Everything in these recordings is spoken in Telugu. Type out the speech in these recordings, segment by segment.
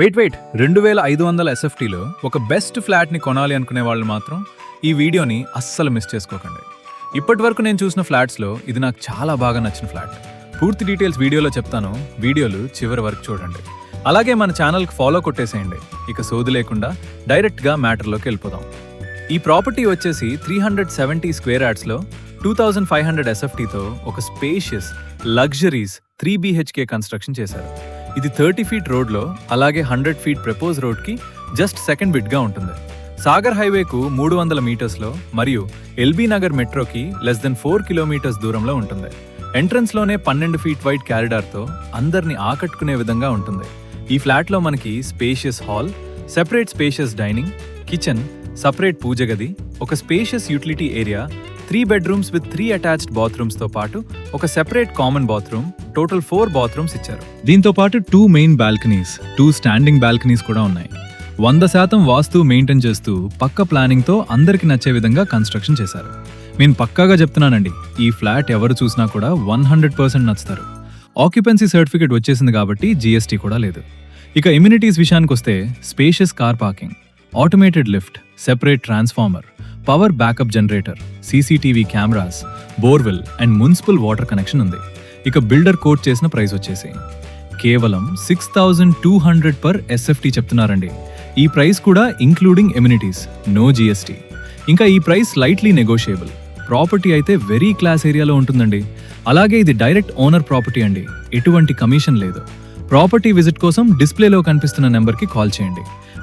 వెయిట్ 2500 ఎస్ఎఫ్టీలో ఒక బెస్ట్ ఫ్లాట్ని కొనాలి అనుకునే వాళ్ళు మాత్రం ఈ వీడియోని అస్సలు మిస్ చేసుకోకండి. ఇప్పటి వరకు నేను చూసిన ఫ్లాట్స్లో ఇది నాకు చాలా బాగా నచ్చిన ఫ్లాట్. పూర్తి డీటెయిల్స్ వీడియోలో చెప్తాను, వీడియోలు చివరి వరకు చూడండి. అలాగే మన ఛానల్కి ఫాలో కొట్టేసేయండి. ఇక సోది లేకుండా డైరెక్ట్గా మ్యాటర్లోకి వెళ్ళిపోదాం. ఈ ప్రాపర్టీ వచ్చేసి 370 స్క్వేర్ యార్డ్స్లో 2500 ఎస్ఎఫ్టీతో ఒక స్పేషియస్ లగ్జరీస్ 3 BHK కన్స్ట్రక్షన్ చేశారు. ఇది 30 ఫీట్ రోడ్లో అలాగే 100 ఫీట్ ప్రపోజ్ రోడ్కి జస్ట్ సెకండ్ బిట్గా ఉంటుంది. సాగర్ హైవేకు 300 మీటర్స్లో మరియు ఎల్బీ నగర్ మెట్రోకి లెస్ దెన్ 4 కిలోమీటర్స్ దూరంలో ఉంటుంది. ఎంట్రన్స్లోనే 12 ఫీట్ వైడ్ క్యారిడార్తో అందరిని ఆకట్టుకునే విధంగా ఉంటుంది. ఈ ఫ్లాట్లో మనకి spacious hall, separate spacious dining, kitchen, separate puja గది, ఒక spacious utility area, 3 bedrooms with 3 attached bathrooms తో పాటు ఒక separate common bathroom, total 4 bathrooms ఇచ్చారు. దీంతో పాటు 2 మెయిన్ బాల్కనీస్, 2 స్టాండింగ్ బాల్కనీస్ కూడా ఉన్నాయి. 100% వాస్తు మెయింటైన్ చేస్తూ పక్క ప్లానింగ్ తో అందరికి నచ్చే విధంగా కన్స్ట్రక్షన్ చేశారు. నేను పక్కాగా చెప్తున్నానండి, ఈ ఫ్లాట్ ఎవరు చూసినా కూడా 100% నచ్చుతారు. ఆక్యుపెన్సీ సర్టిఫికేట్ వచ్చేసింది కాబట్టి GST కూడా లేదు. ఇక ఇమ్యూనిటీస్ విషయానికి వస్తే spacious car parking, automated lift, separate transformer, power backup generator, CCTV cameras, borewell and municipal water connection ఉంది. ఇక బిల్డర్ కోట్ చేసిన ప్రైస్ వచ్చేసి కేవలం 6200 పర్ SFT చెప్తున్నారండి. ఈ ప్రైస్ కూడా ఇంక్లూడింగ్ ఎమ్యూనిటీస్, నో GST. ఇంకా ఈ ప్రైస్ స్లైట్లీ నెగోషియబుల్. ప్రాపర్టీ అయితే వెరీ క్లాస్ ఏరియాలో ఉంటుందండి. అలాగే ఇది డైరెక్ట్ ఓనర్ ప్రాపర్టీ అండి, ఎటువంటి కమిషన్ లేదు. ప్రాపర్టీ విజిట్ కోసం డిస్ప్లేలో కనిపిస్తున్న నెంబర్కి కాల్ చేయండి.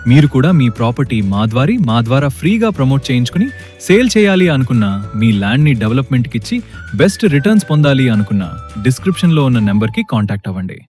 మీరు కూడా మీ ప్రాపర్టీ మా ద్వారా ఫ్రీగా ప్రమోట్ చేయించుకుని సేల్ చేయాలి అనుకున్నా, మీ ల్యాండ్ని డెవలప్మెంట్కి ఇచ్చి బెస్ట్ రిటర్న్స్ పొందాలి అనుకున్నా డిస్క్రిప్షన్లో ఉన్న నెంబర్కి కాంటాక్ట్ అవ్వండి.